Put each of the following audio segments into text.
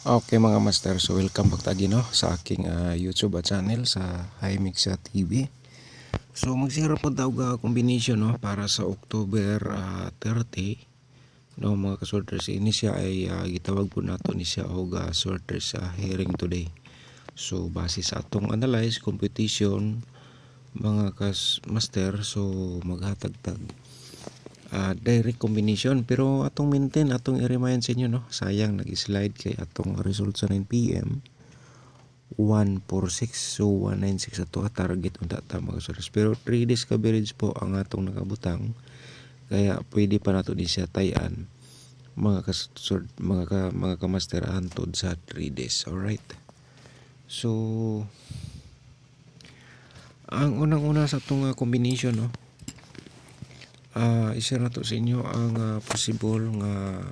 Okay mga master, so welcome back tagi no sa aking YouTube channel sa Himixa TV. So magsira po daw ga combination no para sa October 30 no mga kasorters. Ini siya ay gitawag po nato ni siya og sorters sa hearing today. So base sa atong analyze competition mga master, so maghatag-tag direct combination, pero atong maintain, atong i-remind sa inyo no, sayang nag-slide kay atong result sa 9 PM 146, so 196 ato target unta ta mga source, pero 3 days coverage po ang atong nakabutang, kaya pwede pa nato di siya tayan mga kamaster antod sa 3 days. Alright, so ang unang-una sa atong combination no, i-share na to sa inyo ang possible nga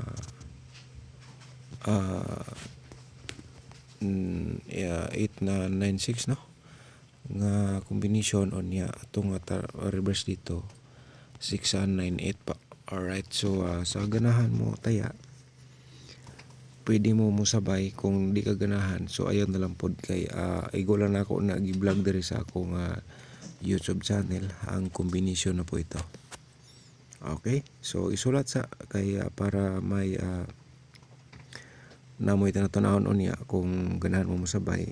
8 na 96 no nga combination on niya atong reverse dito 6 and 98 pa. Alright, so sa ganahan mo taya pwede mo musabay, kung di ka ganahan so ayon na lang pod kay igo lang ako na gi-vlog diri sa akong YouTube channel ang combination na po ito. Okay, so isulat sa kay para may namoy tanaw-tanawon niya kung ganahan mo musabay,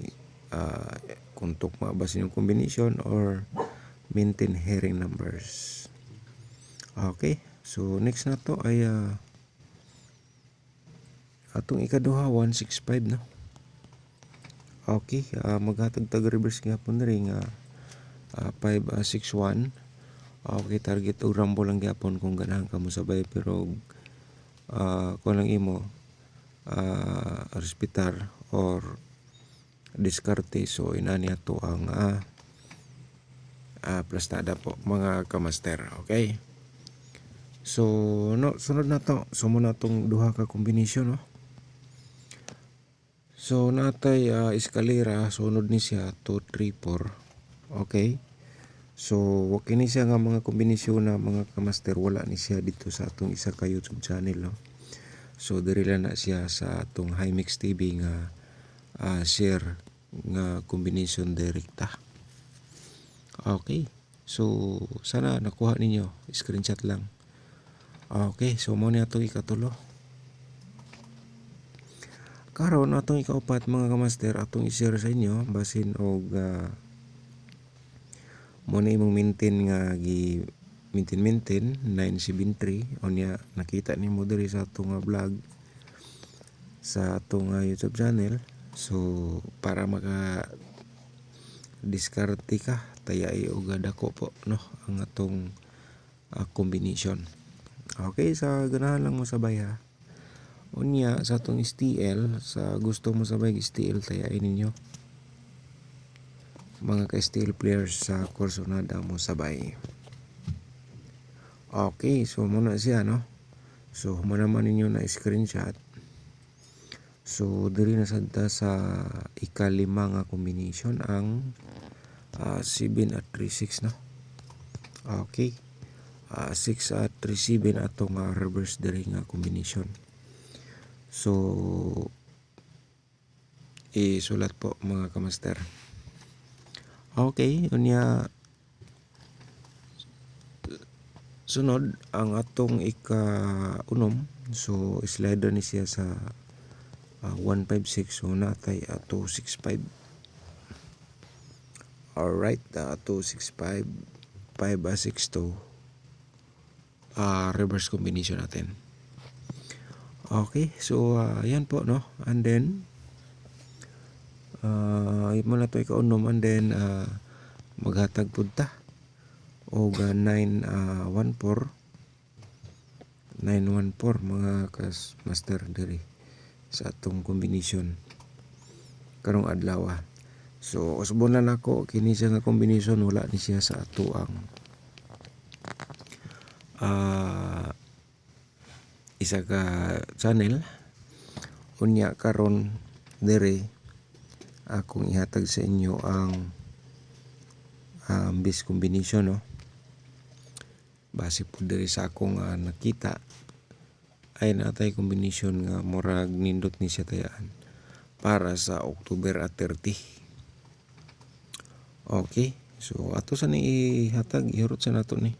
kung tukma ba sa inyong combination or maintain hearing numbers. Okay, so next na to ay atong ikaduha 165 no. Okay, maghatag tag reverse gyapon ring 561. Okay, target og rumble lang gyapon kung ganahan ka mo sabay, pero kung lang imo respitar or diskarte, so inani ato ang plastada po mga kamaster. Okay, so no, sunod na to, sumo na tong duha ka combination no. So natay eskalera, sunod ni siya 2, 3, 4. Okay, so kini siya nga mga kombinasyon na mga kamaster, wala ni siya dito sa atong isa ka YouTube channel no. So diri lang na siya sa atong Himix TV nga share nga combination direkta. Okay, so sana nakuha ninyo, screenshot lang. Okay, so mo ni atong ikatulo. Karon atong ikaupat mga kamaster, atong i-share sa inyo basin og mo na imong maintain nga gi maintain 973 onya nakita nimo diri sa atong vlog sa atong YouTube channel. So para maka diskarte ka tayai og dako po no ang atong combination. Okay, sa ganahan lang mo sabay ha. Unya sa atong STL, sa gusto mo sabay STL tayain ninyo mga ka-STL players sa kurso na mo sabay. Okay, so muna siya no. So mo naman ninyo na screenshot. So diri na sadta sa ikalima nga combination ang 7 at 36 no. Okay, 6 at 37 atong reverse diri nga combination. So isulat po mga kamaster. Okay, unya sunod ang atong ika-unom. So slider ni siya sa 156, so natay 265. Alright, 265 562 reverse combination natin. Okay, so yan po no, and then mo na to ika-unom, and then maghatag pud ta og 914 mga master diri sa atong combination karong adlaw. So usbonan nako kini siya nga combination, wala ni siya sa ato ang isa ka channel. Unya karon diri akong ihatag sa inyo ang base combination no, base po diri sa akong nakita ay natay combination nga murag nindot ni siya tayaan. para sa October 30. Okay, so ato sa ni ihatag ihurot sa nato ni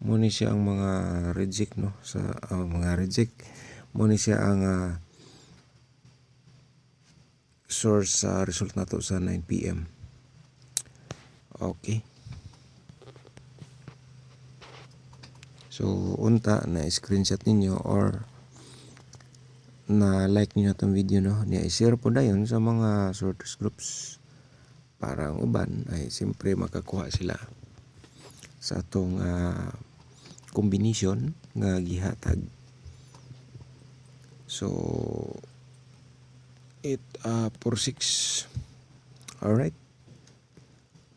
mo ni siya ang mga reject no sa mga reject mo ni siya ang source sa result nato sa 9 PM. Okay, so unta na screenshot ninyo or na like niyo itong video no, niya i-share po dayon sa mga sorters groups para ang uban ay siyempre makakuha sila sa atong combination nga gihatag. So 8 for 6, alright,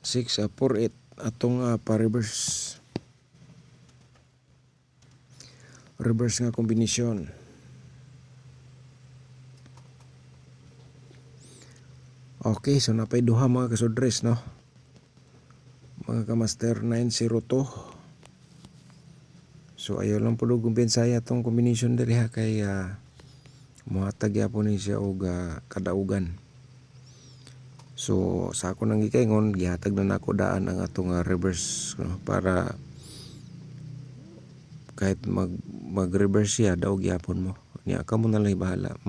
6 for 8 atong pa-reverse nga kombinasyon. Okay, so napay duha mga kasodres no, mga kamaster 902. So ayaw lang po gumbensaya itong combination diri ha kay muhatag yapon ni siya og kadaugan. So sa ako nang gikaingon gihatag na nako daan ang atong reverse no, para kahit mag-reverse siya daw gyapon mo. Niya kamo na lang bahala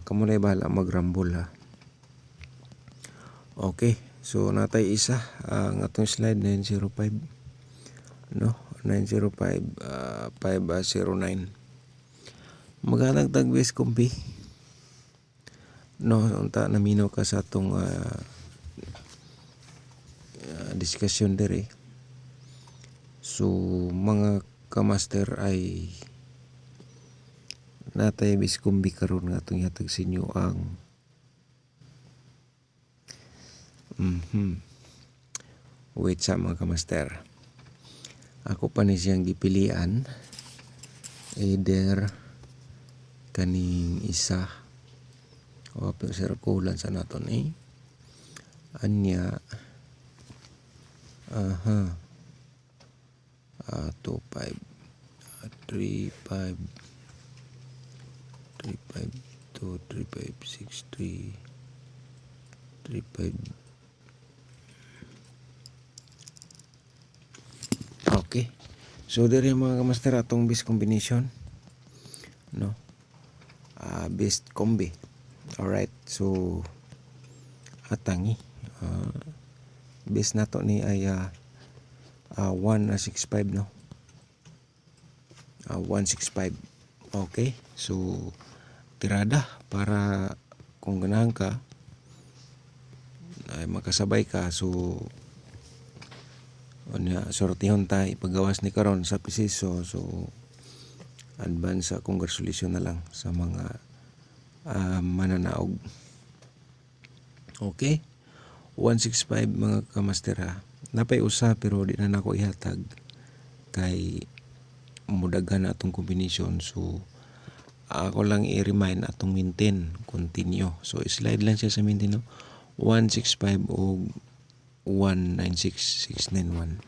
kamo na bahala magrambol ha. Okay, so natay isa ang atong slide 905 no, 905 509. Maghanag tag base kumpi no, unta naminaw ka sa atong discussion dere. So mga kamaster ay natay base kumpi karon nga atong ihatag sa inyo ang wait sa mga kamaster, ako pa ni siyang gipilian either kaning isa o circulan sa naton anya 25 35 352 3563 35. Okay, so diri mga kamaster atong base combination no, base combi. Alright, so atangi base nato ni ay 165 no, 165. Okay, so tirada para kung ganahan ka ay makasabay ka. So sortihon tayo paggawas ni karon sa pisiso. So advance congratulations na lang sa mga mananaog. Okay, 165 mga kamaster ha. Napay usa pero di na nako ihatag kay mudaghan na atong combination. So ako lang i-remind atong maintain continue. So slide lang siya sa maintain no, 165 o 196691.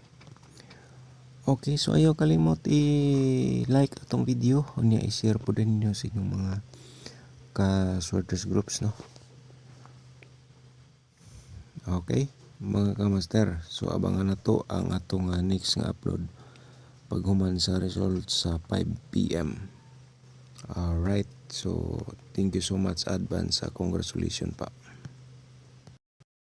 Okay, so ayaw kalimot i-like atong video o niya i-share po din niyo sa inyong mga ka-sorters groups no. Okay, mga kamaster, so abangan na to ang atong next nga upload paghuman sa results sa 5 PM. Alright, so thank you so much advance, congratulations pa.